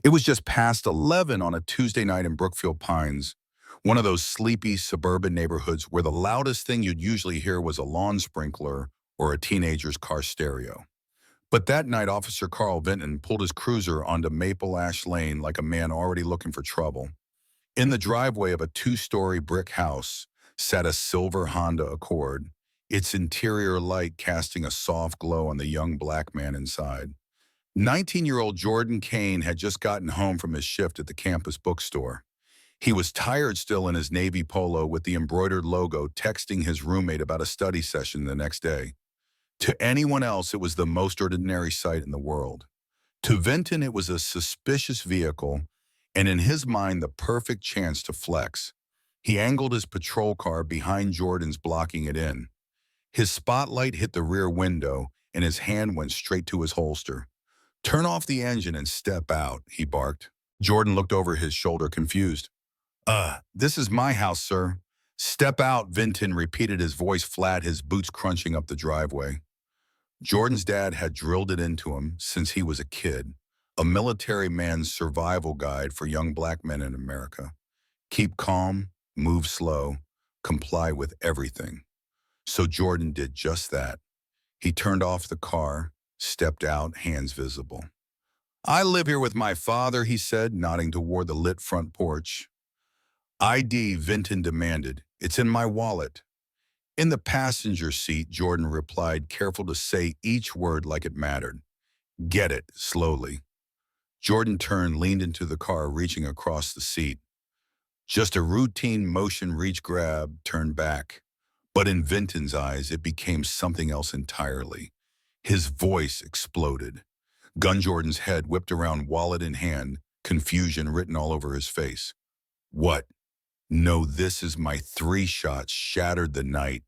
It was just past 11 on a Tuesday night in Brookfield Pines, one of those sleepy suburban neighborhoods where the loudest thing you'd usually hear was a lawn sprinkler or a teenager's car stereo. But that night, Officer Carl Vinton pulled his cruiser onto Maple Ash Lane like a man already looking for trouble. In the driveway of a two-story brick house sat a silver Honda Accord, its interior light casting a soft glow on the young black man inside. 19-year-old Jordan Kane had just gotten home from his shift at the campus bookstore. He was tired still in his navy polo with the embroidered logo, texting his roommate about a study session the next day. To anyone else, it was the most ordinary sight in the world. To Vinton, it was a suspicious vehicle, and in his mind, the perfect chance to flex. He angled his patrol car behind Jordan's, blocking it in. His spotlight hit the rear window, and his hand went straight to his holster. "Turn off the engine and step out," he barked. Jordan looked over his shoulder, confused. This is my house, sir." "Step out," Vinton repeated, his voice flat, his boots crunching up the driveway. Jordan's dad had drilled it into him since he was a kid, a military man's survival guide for young black men in America. Keep calm, move slow, comply with everything. So Jordan did just that. He turned off the car, stepped out, hands visible. "I live here with my father," he said, nodding toward the lit front porch. "ID," Vinton demanded. "It's in my wallet." "In the passenger seat," Jordan replied, careful to say each word like it mattered. "Get it," slowly. Jordan turned, leaned into the car, reaching across the seat. Just a routine motion, reach, grab, turn back. But in Vinton's eyes, it became something else entirely. His voice exploded. Gun Jordan's head whipped around, wallet in hand, confusion written all over his face. "What?" "No, this is my." Three shots shattered the night.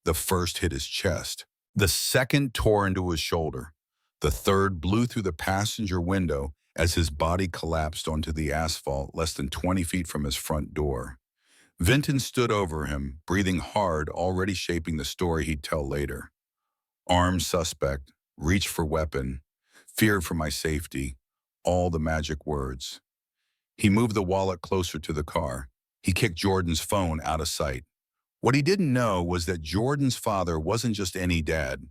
The first hit his chest. The second tore into his shoulder. The third blew through the passenger window as his body collapsed onto the asphalt less than 20 feet from his front door. Vinton stood over him, breathing hard, already shaping the story he'd tell later. "Armed suspect, reached for weapon, feared for my safety," all the magic words. He moved the wallet closer to the car. He kicked Jordan's phone out of sight. What he didn't know was that Jordan's father wasn't just any dad.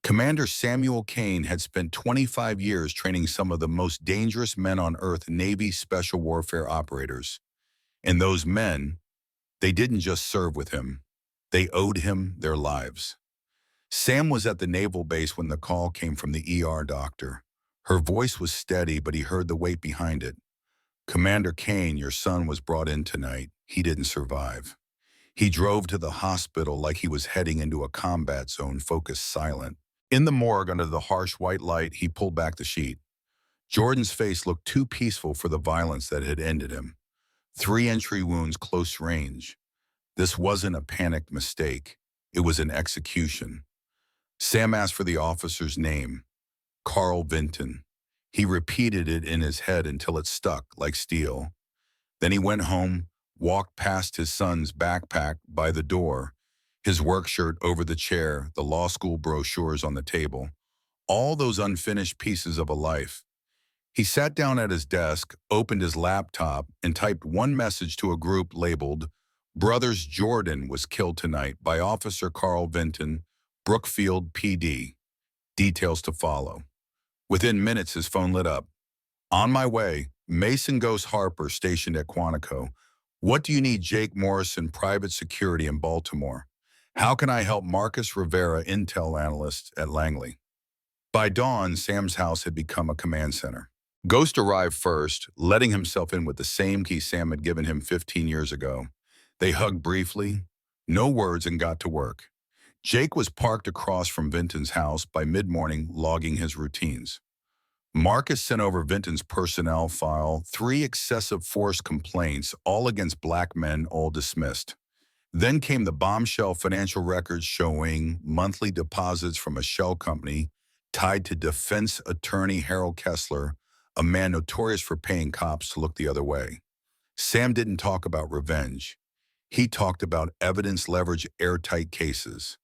Commander Samuel Kane had spent 25 years training some of the most dangerous men on Earth, Navy special warfare operators. And those men, they didn't just serve with him. They owed him their lives. Sam was at the naval base when the call came from the ER doctor. Her voice was steady, but he heard the weight behind it. "Commander Kane, your son was brought in tonight. He didn't survive." He drove to the hospital like he was heading into a combat zone, focused, silent. In the morgue, under the harsh white light, he pulled back the sheet. Jordan's face looked too peaceful for the violence that had ended him. 3 entry wounds, close range. This wasn't a panicked mistake. It was an execution. Sam asked for the officer's name. Carl Vinton. He repeated it in his head until it stuck like steel. Then he went home, walked past his son's backpack by the door, his work shirt over the chair, the law school brochures on the table, all those unfinished pieces of a life. He sat down at his desk, opened his laptop, and typed one message to a group labeled, "Brothers Jordan was killed tonight by Officer Carl Vinton, Brookfield PD. Details to follow." Within minutes, his phone lit up. "On my way. Mason Ghost Harper, stationed at Quantico. What do you need? Jake Morrison, private security in Baltimore. How can I help? Marcus Rivera, intel analyst at Langley." By dawn, Sam's house had become a command center. Ghost arrived first, letting himself in with the same key Sam had given him 15 years ago. They hugged briefly, no words, and got to work. Jake was parked across from Vinton's house by mid-morning, logging his routines. Marcus sent over Vinton's personnel file, 3 excessive force complaints, all against black men, all dismissed. Then came the bombshell financial records showing monthly deposits from a shell company tied to defense attorney Harold Kessler, a man notorious for paying cops to look the other way. Sam didn't talk about revenge. He talked about evidence leverage, airtight cases.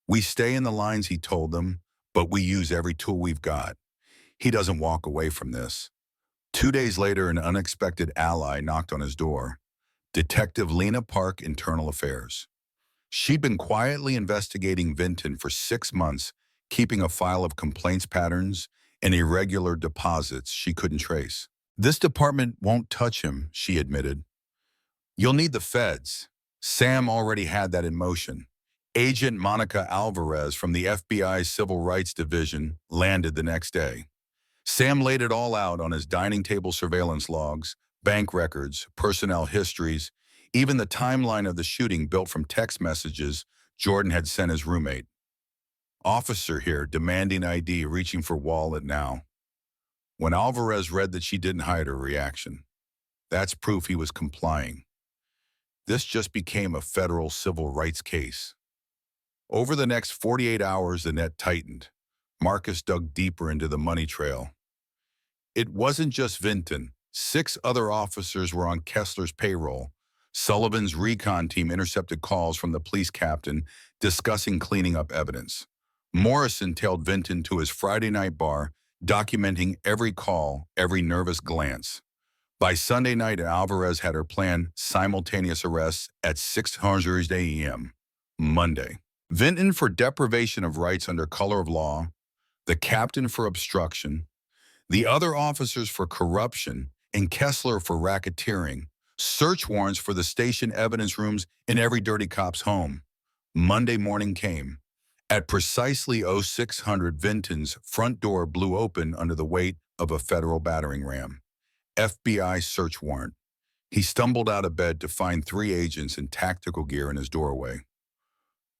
"We stay in the lines," he told them, "but we use every tool we've got." He doesn't walk away from this. 2 days later, an unexpected ally knocked on his door. Detective Lena Park, Internal Affairs. She'd been quietly investigating Vinton for 6 months, keeping a file of complaints patterns and irregular deposits she couldn't trace. "This department won't touch him," she admitted. "You'll need the feds." Sam already had that in motion. Agent Monica Alvarez from the FBI's Civil Rights Division landed the next day. Sam laid it all out on his dining table surveillance logs, bank records, personnel histories, even the timeline of the shooting built from text messages Jordan had sent his roommate. "Officer here, demanding ID, reaching for wallet now." When Alvarez read that she didn't hide her reaction, that's proof he was complying. This just became a federal civil rights case. Over the next 48 hours, the net tightened. Marcus dug deeper into the money trail. It wasn't just Vinton. 6 other officers were on Kessler's payroll. Sullivan's recon team intercepted calls from the police captain discussing cleaning up evidence. Morrison tailed Vinton to his Friday night bar, documenting every call, every nervous glance. By Sunday night, Alvarez had her plan simultaneous arrests at 6:00 a.m. Monday. Vinton for deprivation of rights under color of law, the captain for obstruction, the other officers for corruption, and Kessler for racketeering. Search warrants for the station evidence rooms in every dirty cop's home. Monday morning came. At precisely 0600, Vinton's front door blew open under the weight of a federal battering ram. FBI search warrant. He stumbled out of bed to find 3 agents in tactical gear in his doorway.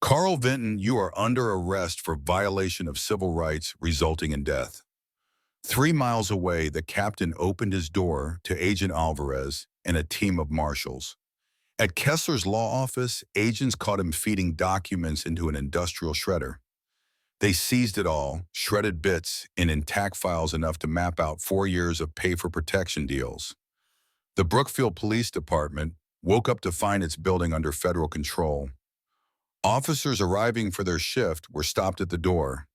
"Carl Vinton, you are under arrest for violation of civil rights resulting in death." 3 miles away, the captain opened his door to Agent Alvarez and a team of marshals. At Kessler's law office, agents caught him feeding documents into an industrial shredder. They seized it all, shredded bits, in intact files enough to map out 4 years of pay-for-protection deals. The Brookfield Police Department woke up to find its building under federal control. Officers arriving for their shift were stopped at the door.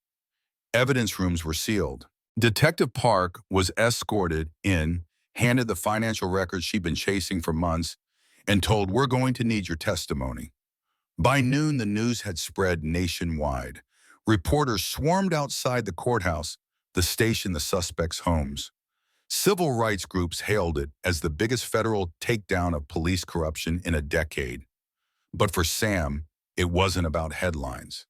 Evidence rooms were sealed. Detective Park was escorted in, handed the financial records she'd been chasing for months, and told, "We're going to need your testimony." By noon, the news had spread nationwide. Reporters swarmed outside the courthouse, the station, the suspects' homes. Civil rights groups hailed it as the biggest federal takedown of police corruption in a decade. But for Sam, it wasn't about headlines.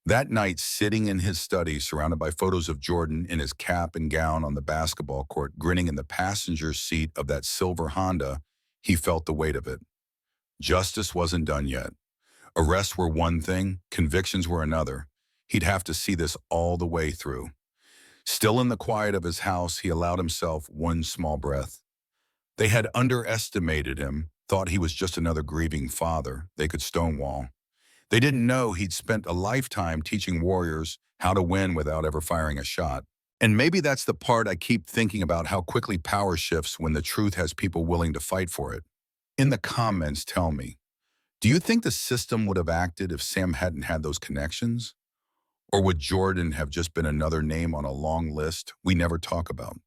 That night, sitting in his study, surrounded by photos of Jordan in his cap and gown on the basketball court, grinning in the passenger seat of that silver Honda, he felt the weight of it. Justice wasn't done yet. Arrests were one thing, convictions were another. He'd have to see this all the way through. Still in the quiet of his house, he allowed himself one small breath. They had underestimated him, thought he was just another grieving father they could stonewall. They didn't know he'd spent a lifetime teaching warriors how to win without ever firing a shot. And maybe that's the part I keep thinking about, how quickly power shifts when the truth has people willing to fight for it. In the comments, tell me, do you think the system would have acted if Sam hadn't had those connections? Or would Jordan have just been another name on a long list we never talk about?